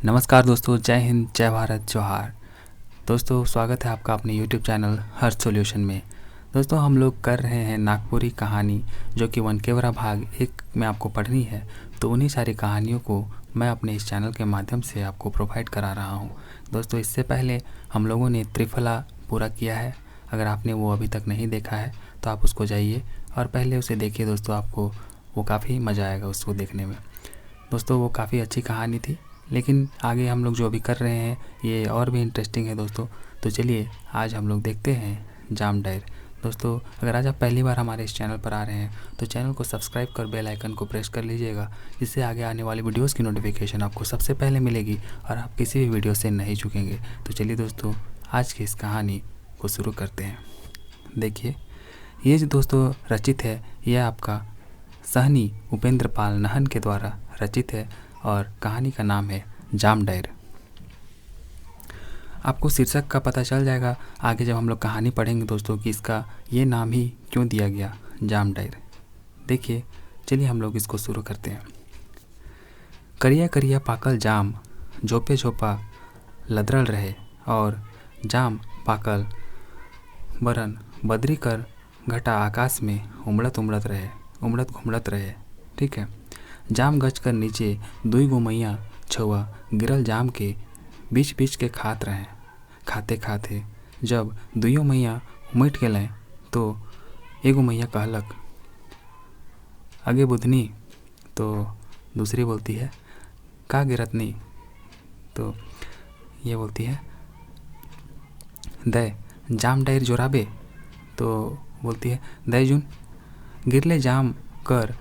नमस्कार दोस्तों, जय हिंद, जय भारत, जोहार। दोस्तों स्वागत है आपका अपने YouTube चैनल हर सॉल्यूशन में। दोस्तों हम लोग कर रहे हैं नागपुरी कहानी, जो कि वनकेवरा भाग 1 में आपको पढ़नी है। तो उन्हीं सारी कहानियों को मैं अपने इस चैनल के माध्यम से आपको प्रोवाइड करा रहा हूँ। दोस्तों इससे पहले हम लोगों ने त्रिफला पूरा किया है। अगर आपने वो अभी तक नहीं देखा है तो आप उसको जाइए और पहले उसे देखिए। दोस्तों आपको वो काफ़ी मज़ा आएगा उसको देखने में। दोस्तों वो काफ़ी अच्छी कहानी थी, लेकिन आगे हम लोग जो अभी कर रहे हैं ये और भी इंटरेस्टिंग है दोस्तों। तो चलिए आज हम लोग देखते हैं जाम डायर। दोस्तों अगर आज आप पहली बार हमारे इस चैनल पर आ रहे हैं तो चैनल को सब्सक्राइब कर बेल आइकन को प्रेस कर लीजिएगा, जिससे आगे आने वाली वीडियोस की नोटिफिकेशन आपको सबसे पहले मिलेगी और आप किसी भी वीडियो से नहीं चूकेंगे। तो चलिए दोस्तों आज की इस कहानी को शुरू करते हैं। देखिए ये जो दोस्तों रचित है यह आपका सहनी उपेंद्र पाल नहन के द्वारा रचित है और कहानी का नाम है जाम डायर। आपको शीर्षक का पता चल जाएगा आगे जब हम लोग कहानी पढ़ेंगे दोस्तों कि इसका ये नाम ही क्यों दिया गया जाम डायर। देखिए चलिए हम लोग इसको शुरू करते हैं। करिया करिया पाकल जाम झोपे झोपा लदरल रहे और जाम पाकल बरन बदरी कर घटा आकाश में उमड़त घुमड़त रहे। ठीक है। जाम गच कर नीचे दुई गो मैया छुआ गिरल जाम के बीच बीच के खात रहे। खाते खाते जब दुइयों मैया उमट गए तो एगो मैया कहलक आगे बुधनी, तो दूसरी बोलती है का गिरतनी, तो ये बोलती है दे जाम डायर जोराबे, तो बोलती है दे जुन गिरले जाम कर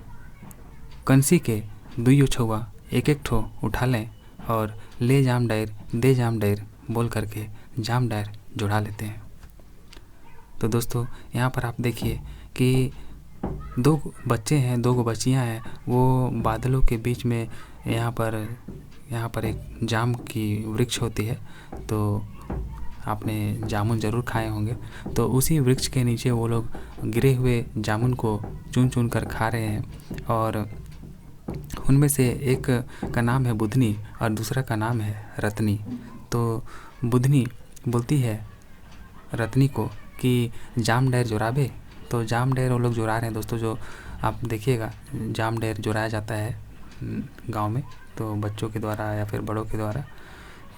कंसी के दुइयो छुआ एक एक ठो उठा लें और ले जाम डायर दे जाम डायर बोल करके जाम डायर जोड़ा लेते हैं। तो दोस्तों यहाँ पर आप देखिए कि दो बच्चे हैं, दो गो बच्चियाँ हैं, वो बादलों के बीच में यहाँ पर एक जाम की वृक्ष होती है। तो आपने जामुन ज़रूर खाए होंगे। तो उसी वृक्ष के नीचे वो लोग गिरे हुए जामुन को चुन चुन कर खा रहे हैं और उनमें से एक का नाम है बुधनी और दूसरा का नाम है रत्नी। तो बुधनी बोलती है रत्नी को कि जाम डायर जोराबे। तो जाम डायर वो लोग जोड़ा रहे हैं दोस्तों। जो आप देखिएगा जाम डायर जोड़ाया जाता है गांव में, तो बच्चों के द्वारा या फिर बड़ों के द्वारा।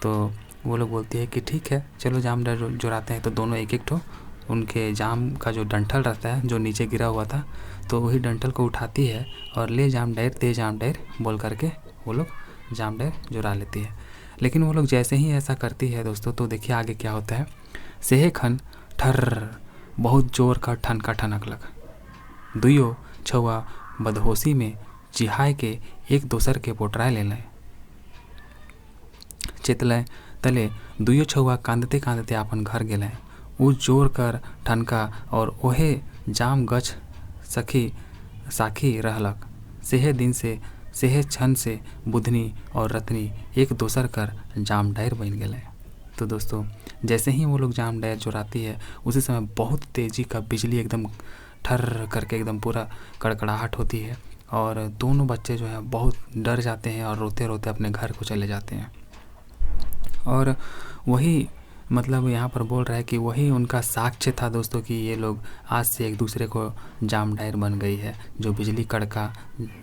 तो वो लोग बोलती है कि ठीक है चलो जाम डायर जोड़ाते हैं। तो दोनों एक एक ठो उनके जाम का जो डंठल रहता है जो नीचे गिरा हुआ था, तो वही डंठल को उठाती है और ले जाम डायर दे जाम डायर बोल करके वो लोग जाम डायर जुड़ा लेती है। लेकिन वो लोग जैसे ही ऐसा करती है दोस्तों, तो देखिए आगे क्या होता है। सेहे खन ठर्र बहुत जोर का ठनका ठनकलक। दुइयो छुआ बदहोशी में चिहाय के एक दोसर के पोटराय ले लें। चेतलें तले दुइयो छुआ कांदते कांदते अपन घर गेलें। उ जोर कर ठनका और ओहे जाम गछ साखी रहलक। सेहे दिन से सेहे क्षण से बुधनी और रत्नी एक दोसर कर जाम डायर बन गए। तो दोस्तों जैसे ही वो लोग जाम डायर जोड़ाती है उसी समय बहुत तेज़ी का बिजली एकदम ठर्र करके एकदम पूरा कड़कड़ाहट होती है और दोनों बच्चे जो हैं बहुत डर जाते हैं और रोते रोते अपने घर को चले जाते हैं। और वही मतलब यहाँ पर बोल रहा है कि वही उनका साक्ष्य था दोस्तों कि ये लोग आज से एक दूसरे को जाम डायर बन गई है। जो बिजली कड़का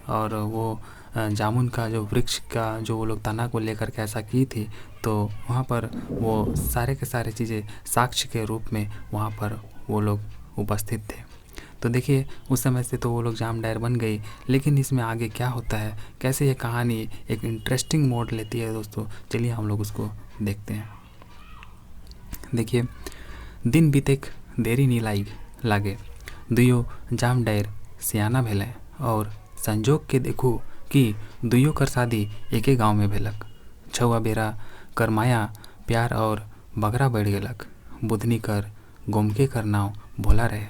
और वो जामुन का जो वृक्ष का जो वो लोग तना को लेकर के ऐसा की थी, तो वहाँ पर वो सारे के सारे चीज़ें साक्ष्य के रूप में वहाँ पर वो लोग उपस्थित थे। तो देखिए उस समय से तो वो लोग जाम डायर बन गई। लेकिन इसमें आगे क्या होता है, कैसे ये कहानी एक इंटरेस्टिंग मोड लेती है दोस्तों, चलिए हम लोग उसको देखते हैं। देखिए दिन बीतेक देरी नहीं लागे। दुइयो जाम डायर सियाना भेलें और संजोग के देखू कि दुइयो कर शादी एके गांव में भेलक। छुआ बेरा कर माया प्यार और बगरा बढ़ गेलक। बुधनी कर गोमके कर नाव भोला रहे।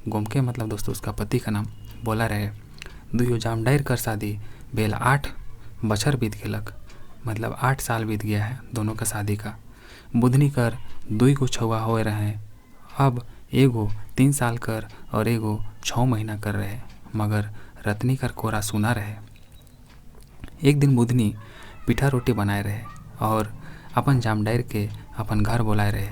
गोमके मतलब दोस्तों उसका पति का नाम भोला रहे। दुइयो जाम डायर कर शादी भेल 8 बछर बीत गेलक, मतलब 8 साल बीत गया है दोनों का शादी का। बुधनी कर दुई गो छुआ हो रहे, अब एगो 3 साल कर और एगो 6 महीना कर रहे। मगर रत्नी कर कोरा सुना रहे। एक दिन बुधनी पिठा रोटी बनाए रहे और अपन जामडायर के अपन घर बोलाए रहे।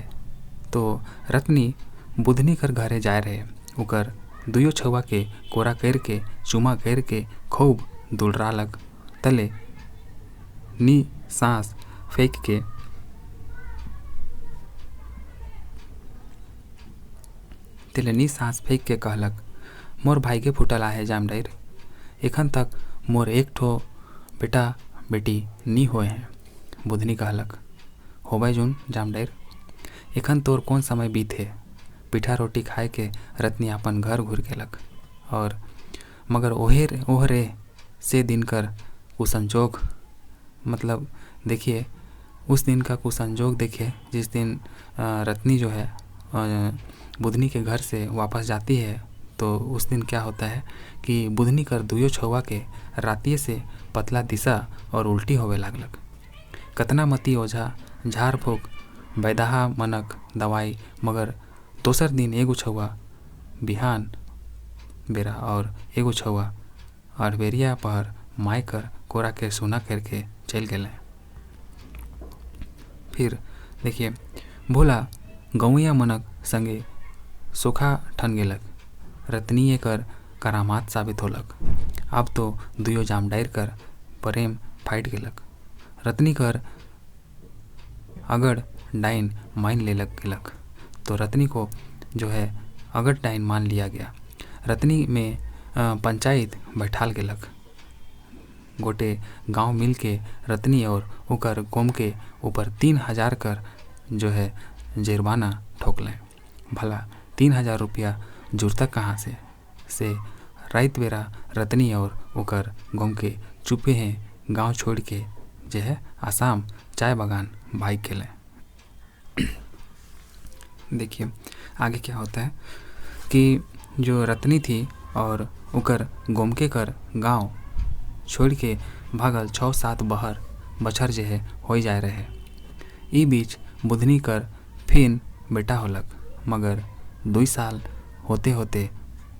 तो रत्नी बुधनी कर घरे जाए रहे। ओकर दुयो छुआ के कोरा कर के चुमा कर के खूब दुलरा लग। तले नी सांस फेंक के कहलक, मोर भाई के फुटल आहे जामडायर, एखन तक मोर एक ठो बेटा बेटी नी होए हैं। बुधनी कहलक, होबे जून जामडायर, एखन तोर कौन समय बीते। पिठा रोटी खाए के रत्नी अपन घर घुर गेलक। और मगर ओहरे से दिन कर कुसंजोग, मतलब देखिए उस दिन का कुसंजोग देखिए जिस दिन रत्नी जो है बुधनी के घर से वापस जाती है। तो उस दिन क्या होता है कि बुधनी कर दुयो छुआ के रातिये से पतला दिशा और उल्टी होवे लागलक। कतना मती ओझा झाड़ फूक बैदाहा मनक दवाई, मगर दोसर दिन एगो छुआ बिहान बेरा और एगो छुआ अरबेरिया पहर माय कर कोरा के सुना करके चल गए। फिर देखिए भोला गौया मनक संगे सोखा ठन गेलक। रत्नीय कर करामात साबित होलक। अब तो दुयो जामडायर कर प्रेम फाइट गेलक। रत्नी कर अगड़ डाइन मान ले लग गेलक। तो रत्नी को जो है अगड़ डाइन मान लिया गया। रत्नी में पंचायत बैठाल गेलक। गोटे गांव मिल के रत्नी और ओकर गोम के ऊपर 3000 कर जो है जुर्माना ठोकलें। भला 3000 रुपया जुड़ता कहाँ से रात बेरा रत्नी और ओकर गोम के चुपे हैं गांव छोड़ के जो है आसाम चाय बागान भाग गेलें। देखिए आगे क्या होता है कि जो रत्नी थी और ओकर गोमके कर गांव छोड़ के भागल 6-7 बछर जे है हो जाए रहे। ई बीच बुधनी कर फिन बेटा होलक, मगर 2 साल होते होते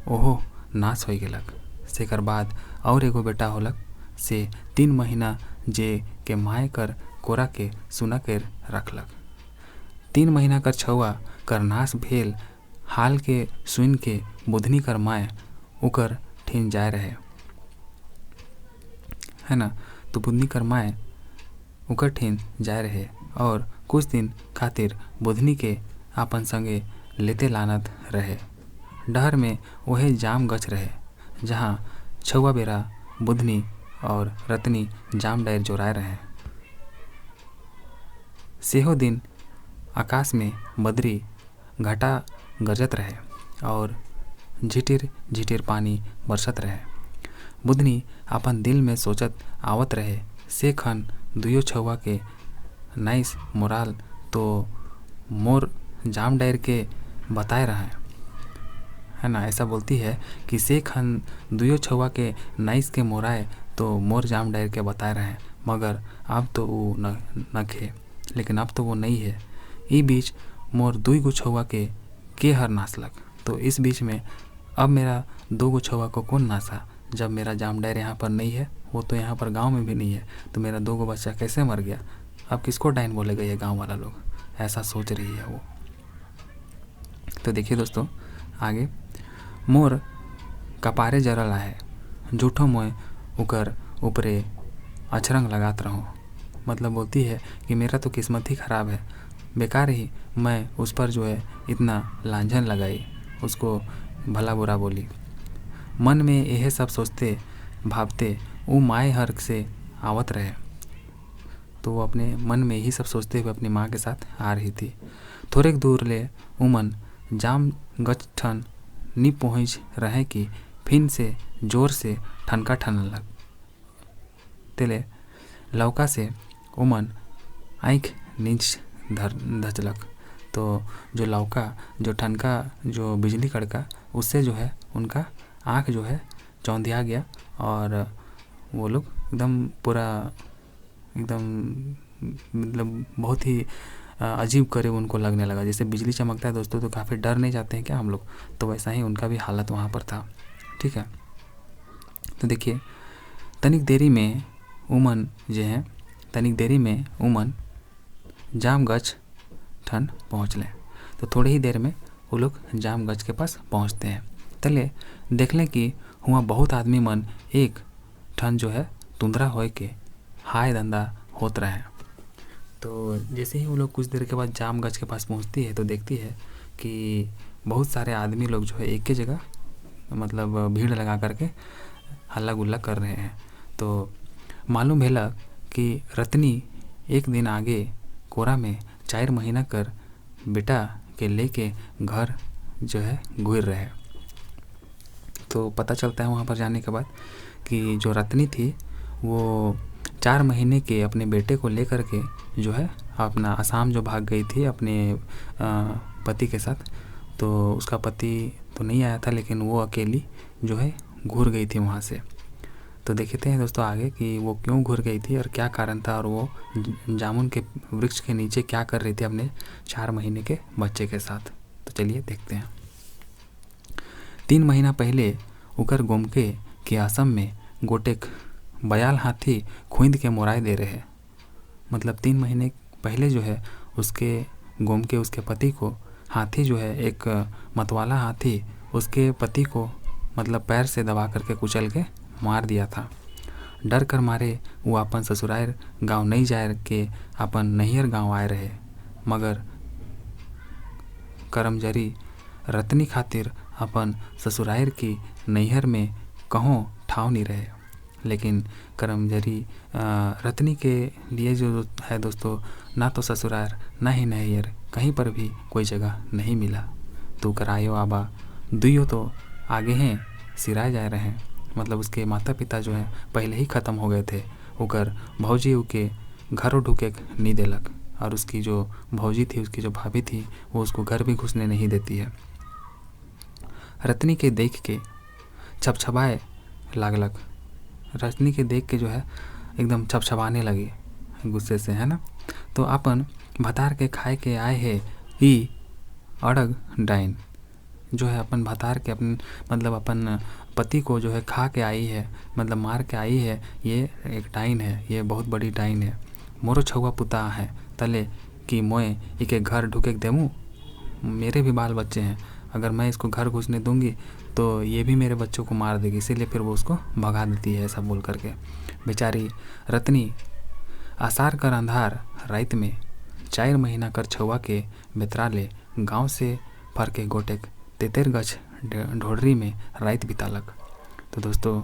ओहो नाश हो गेलक। सेकर बाद और एगो बेटा होलक से 3 महीना जे के माय कर कोरा के सुना कर रखलक। 3 महीना कर छुआ कर नाश भेल हाल के सुन के बुधनी कर माय ओकर ठिन जाए रहे, है ना। तो बुधनी कर माय ओकर ठिन जाए रहे और कुछ दिन खातिर बुधनी के अपन संगे लेते लानत रहे। डहर में वह जाम गच रहे जहाँ छुआ बेरा बुधनी और रत्नी जामडायर जोराए रहे। सेहो दिन आकाश में बदरी घटा गरजत रहे और झिटिर झिटिर पानी बरसत रहे। बुधनी अपन दिल में सोचत आवत रहे, से खन दुयो छुआ के नाइस मोराल तो मोर जामडायर के बताए रहे, है ना। ऐसा बोलती है कि से खन दुयो छुआ के नाइस के मोराए तो मोर जामडायर के बताए रहे, मगर अब तो वो न खे, लेकिन अब तो वो नहीं है। ई बीच मोर 2 गो छुआ के हर नासलक। तो इस बीच में अब मेरा 2 गो छुआ को कौन नासा, जब मेरा जामडायर यहाँ पर नहीं है, वो तो यहाँ पर गांव में भी नहीं है, तो मेरा 2 गो बच्चा कैसे मर गया। अब किसको डाइन बोलेगा ये गांव वाला लोग, ऐसा सोच रही है वो। तो देखिए दोस्तों आगे, मोर कपारे जरल है झूठो मोय उकर ऊपरे अछरंग लगात रहूँ। मतलब बोलती है कि मेरा तो किस्मत ही ख़राब है, बेकार ही मैं उस पर जो है इतना लांछन लगाई, उसको भला बुरा बोली। मन में यह सब सोचते भावते वो माए हर से आवत रहे। तो वो अपने मन में यही सब सोचते हुए अपनी माँ के साथ आ रही थी। थोड़े दूर ले उमन जाम गच ठन नी पहुँच रहे कि फिन से जोर से ठनका ठनन लग। तेले लौका से उमन आँख नीच धचलक। तो जो लौका जो ठनका जो बिजली कड़का उससे जो है उनका आँख जो है चौंधिया गया और वो लोग एकदम पूरा एकदम मतलब बहुत ही अजीब करे उनको लगने लगा। जैसे बिजली चमकता है दोस्तों तो काफ़ी डर नहीं जाते हैं क्या हम लोग, तो वैसा ही उनका भी हालत वहाँ पर था। ठीक है, तो देखिए तनिक देरी में उमन जे हैं तनिक देरी में उमन जाम गछ ठन पहुँच लें। तो थोड़ी ही देर में वो लोग जाम गछ के पास पहुँचते हैं। तले देख लें कि हुआ बहुत आदमी मन एक ठन जो है तुंदरा होए के हाय धंधा होत रहे। तो जैसे ही वो लोग कुछ देर के बाद जाम गछ के पास पहुँचती है तो देखती है कि बहुत सारे आदमी लोग जो है एक ही जगह मतलब भीड़ लगा करके हल्ला गुल्ला कर रहे हैं। तो मालूम भेला कि रत्नी एक दिन आगे कोरा में 4 महीना कर बेटा के लेके घर जो है घूर रहे। तो पता चलता है वहाँ पर जाने के बाद कि जो रत्नी थी वो 4 महीने के अपने बेटे को लेकर के जो है अपना असम जो भाग गई थी अपने पति के साथ। तो उसका पति तो नहीं आया था लेकिन वो अकेली जो है घूर गई थी वहाँ से। तो देखते हैं दोस्तों आगे कि वो क्यों घूर गई थी और क्या कारण था और वो जामुन के वृक्ष के नीचे क्या कर रही थी अपने 4 महीने के बच्चे के साथ। तो चलिए देखते हैं। 3 महीना पहले उकर गोमके के असम में गोटेक बयाल हाथी खुंद के मोराए दे रहे। मतलब 3 महीने पहले जो है उसके गोमके उसके पति को हाथी जो है एक मतवाला हाथी उसके पति को मतलब पैर से दबा करके कुचल के मार दिया था। डर कर मारे वो अपन ससुराल गांव नहीं जाए के अपन नैहर गांव आए रहे। मगर करमजरी रत्नी खातिर अपन ससुराल की नैहर में कहों ठाव नहीं रहे। लेकिन करमजरी रत्नी के लिए जो है दोस्तों ना तो ससुराल ना ही नैहर कहीं पर भी कोई जगह नहीं मिला। तो करायो आबा दुइयों तो आगे हैं सिराए जा रहे हैं। मतलब उसके माता पिता जो है पहले ही ख़त्म हो गए थे। उकर भौजी उके घरों ढुके नहीं देलक और उसकी जो भौजी थी उसकी जो भाभी थी वो उसको घर भी घुसने नहीं देती है। रत्नी के देख के छपछपाए लागलक। रत्नी के देख के जो है एकदम छपछपाने लगी गुस्से से, है ना। तो अपन भतार के खाए के आए है ई अड़ग डाइन जो है अपन भतार के अपन पति को जो है खा के आई है मतलब मार के आई है। ये एक डाइन है, ये बहुत बड़ी डाइन है। मोरो छुआ पुता है तले कि मोए इके घर ढुके देमूँ। मेरे भी बाल बच्चे हैं, अगर मैं इसको घर घुसने दूंगी तो ये भी मेरे बच्चों को मार देगी। इसीलिए फिर वो उसको भगा देती है ऐसा बोल करके। बेचारी रत्नी आसार कर अंधार रात में 4 महीना कर छुआ के बेतरा ले गाँव से फर के गोटेक 73 गज ढोडरी में रात बितालक। तो दोस्तों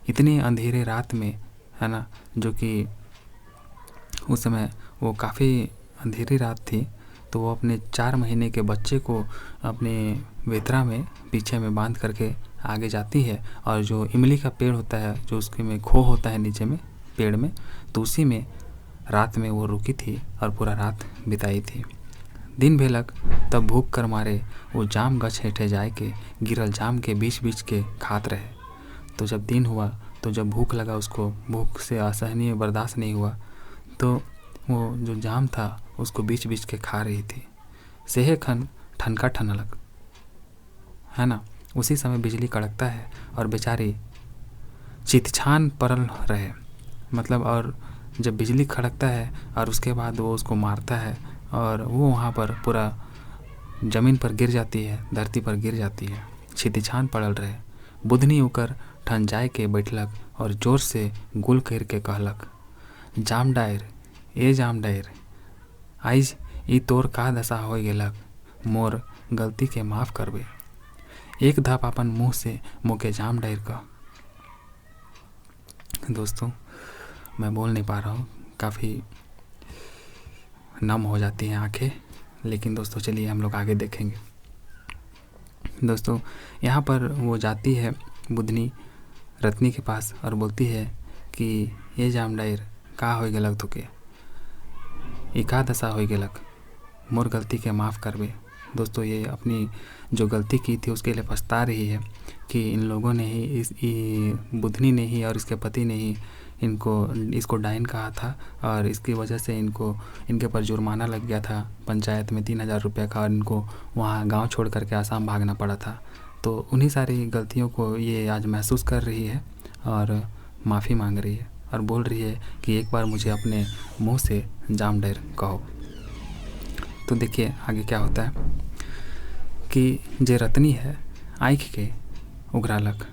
इतनी अंधेरे रात में, है ना, जो कि उस समय वो काफ़ी अंधेरी रात थी, तो वो अपने 4 महीने के बच्चे को अपने वेतरा में पीछे में बांध करके आगे जाती है। और जो इमली का पेड़ होता है जो उसके में खो होता है नीचे में पेड़ में, तो उसी में रात में वो रुकी थी और पूरा रात बिताई थी। दिन भेलक तब भूख कर मारे वो जाम गछ हेठे जाए के गिरल जाम के बीच बीच के खात रहे। तो जब दिन हुआ तो जब भूख लगा उसको, भूख से असहनीय बर्दाश्त नहीं हुआ, तो वो जो जाम था उसको बीच बीच के खा रही थी। सेहे खन ठनका ठनलक, है ना। उसी समय बिजली कड़कता है और बेचारी चितछान परल रहे। मतलब और जब बिजली खड़कता है और उसके बाद वो उसको मारता है और वो वहाँ पर पूरा ज़मीन पर गिर जाती है, धरती पर गिर जाती है, छितिछान पड़ल रहे। बुधनी उकर ठन जाए के बैठलक और जोर से गुल कर के कहलक, जाम डायर ए जाम डायर, आइज ई तोर का दशा हो गेलक, मोर गलती के माफ़ करबे। एक धाप अपन मुँह से मोके जाम डायर कह। दोस्तों मैं बोल नहीं पा रहा हूँ, काफ़ी नम हो जाती हैं आंखें। लेकिन दोस्तों चलिए हम लोग आगे देखेंगे। दोस्तों यहाँ पर वो जाती है बुधनी रत्नी के पास और बोलती है कि ये जाम डायर का हो गेलक तुके, ये का दशा हो गेलक, मोर गलती के माफ़ करबे। दोस्तों ये अपनी जो गलती की थी उसके लिए पछता रही है कि इन लोगों ने ही बुधनी ने ही और इसके पति ने ही इसको डाइन कहा था और इसकी वजह से इनके पर जुर्माना लग गया था पंचायत में 3000 रुपये का और इनको वहाँ गांव छोड़ करके आसाम भागना पड़ा था। तो उन्हीं सारी गलतियों को ये आज महसूस कर रही है और माफ़ी मांग रही है और बोल रही है कि एक बार मुझे अपने मुंह से जाम डर कहो। तो देखिए आगे क्या होता है कि जे रत्नी है आँख के उघरालक।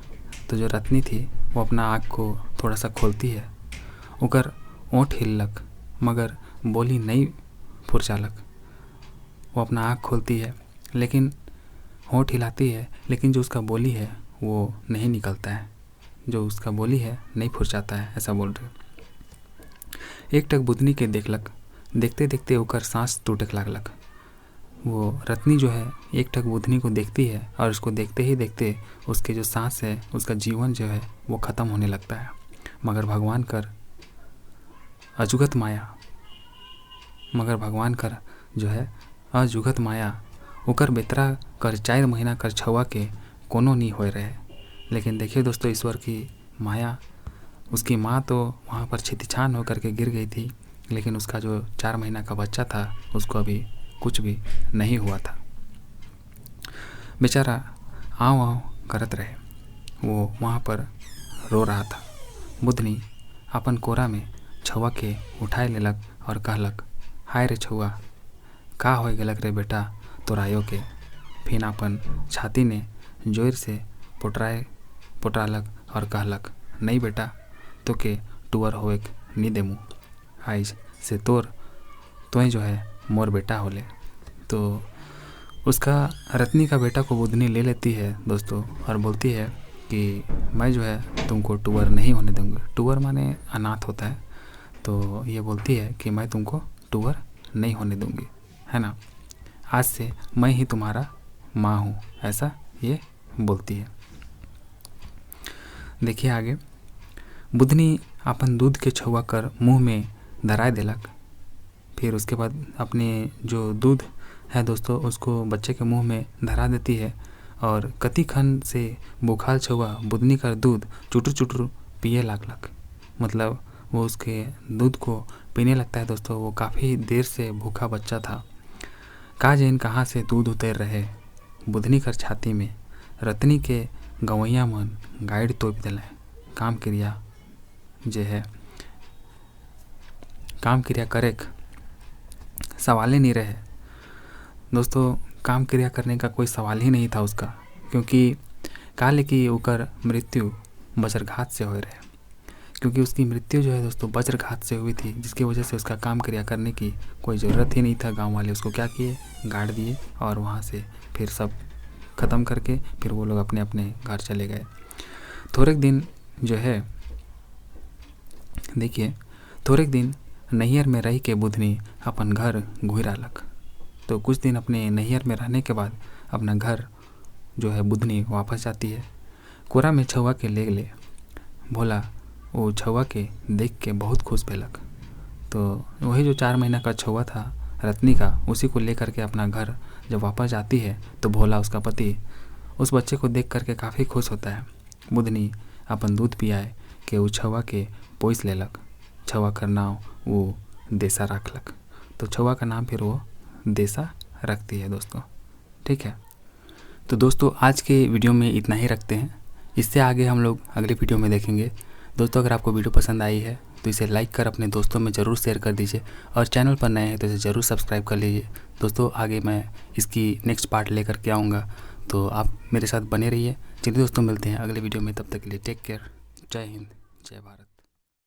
तो जो रत्नी थी वो अपना आँख को थोड़ा सा खोलती है, ओकर ओंठ हिललक मगर बोली नहीं फुरचालक। वो अपना आँख खोलती है लेकिन होंठ हिलाती है, लेकिन जो उसका बोली है वो नहीं निकलता है, जो उसका बोली है नहीं फुरचाता है, ऐसा बोल रहे। एक टक बुधनी के देखलक, देखते देखते ओकर सांस टूटक लागलक। वो रत्नी जो है एक टक बुधनी को देखती है और उसको देखते ही देखते उसके जो सांस है, उसका जीवन जो है वो ख़त्म होने लगता है। मगर भगवान कर अजुगत माया, मगर भगवान कर जो है अजुगत माया ओकर बेतरा कर 4 महीना कर छुआ के कोनो नहीं हो रहे। लेकिन देखिए दोस्तों, ईश्वर की माया, उसकी माँ तो वहाँ पर छितिछान होकर के गिर गई थी, लेकिन उसका जो 4 महीना का बच्चा था उसको अभी कुछ भी नहीं हुआ था। बेचारा आँव आँव करत रहे, वो वहाँ पर रो रहा था। बुधनी अपन कोरा में छुआ के उठाए लेलक और कहलक, हाय रे छुआ, का हो गेलक रे बेटा तोरायो के। फिर अपन छाती ने जोर से पोटरालक और कहलक, नहीं बेटा तो के टूअर होए नहीं देमू, आइज से तोय जो है मोर बेटा होले। तो उसका रत्नी का बेटा को बुधनी ले लेती है दोस्तों और बोलती है कि मैं जो है तुमको टूअर नहीं होने दूंगी। टूअर माने अनाथ होता है, तो ये बोलती है कि मैं तुमको टूअर नहीं होने दूंगी, है ना, आज से मैं ही तुम्हारा माँ हूँ, ऐसा ये बोलती है। देखिए आगे, बुधनी अपन दूध के छुआ कर मुँह में धराए देलक। फिर उसके बाद अपने जो दूध है दोस्तों उसको बच्चे के मुंह में धरा देती है और कति खन से बुखार छुआ बुधनी का दूध चुटुर चुटुर पिए लागलक। मतलब वो उसके दूध को पीने लगता है दोस्तों। वो काफ़ी देर से भूखा बच्चा था। का जैन कहाँ से दूध उतर रहे बुधनी कर छाती में, रत्नी के गवैया मन गाइड तोप दिल। काम क्रिया जे है काम क्रिया करे सवाल ही नहीं रहे दोस्तों। काम क्रिया करने का कोई सवाल ही नहीं था उसका, क्योंकि काले की ओकर मृत्यु वज्रघात से हो रहे, क्योंकि उसकी मृत्यु जो है दोस्तों वज्रघात से हुई थी, जिसकी वजह से उसका काम क्रिया करने की कोई ज़रूरत ही नहीं था। गांव वाले उसको क्या किए, गाड़ दिए और वहाँ से फिर सब ख़त्म करके फिर वो लोग अपने अपने घर चले गए। थोड़े दिन जो है देखिए, थोड़े दिन नैहर में रह के बुधनी अपन घर घुरालक। तो कुछ दिन अपने नैहर में रहने के बाद अपना घर जो है बुधनी वापस जाती है। कोरा में छुआ के ले भोला वो छुआ के देख के बहुत खुश भेलक। तो वही जो 4 महीना का छुआ था रत्नी का, उसी को लेकर के अपना घर जब वापस जाती है तो भोला उसका पति उस बच्चे को देख करके काफ़ी खुश होता है। बुधनी अपन दूध पियाए के वो छुआ के पोइस लेलक। छुआ का नाम वो देसा रखलक। तो छुआ का नाम फिर वो देसा रखती है दोस्तों। ठीक है, तो दोस्तों आज के वीडियो में इतना ही रखते हैं। इससे आगे हम लोग अगले वीडियो में देखेंगे। दोस्तों अगर आपको वीडियो पसंद आई है तो इसे लाइक कर अपने दोस्तों में ज़रूर शेयर कर दीजिए और चैनल पर नए हैं तो इसे ज़रूर सब्सक्राइब कर लीजिए। दोस्तों आगे मैं इसकी नेक्स्ट पार्ट लेकर के आऊँगा, तो आप मेरे साथ बने रहिए। चलिए दोस्तों मिलते हैं अगले वीडियो में, तब तक के लिए टेक केयर। जय हिंद, जय भारत।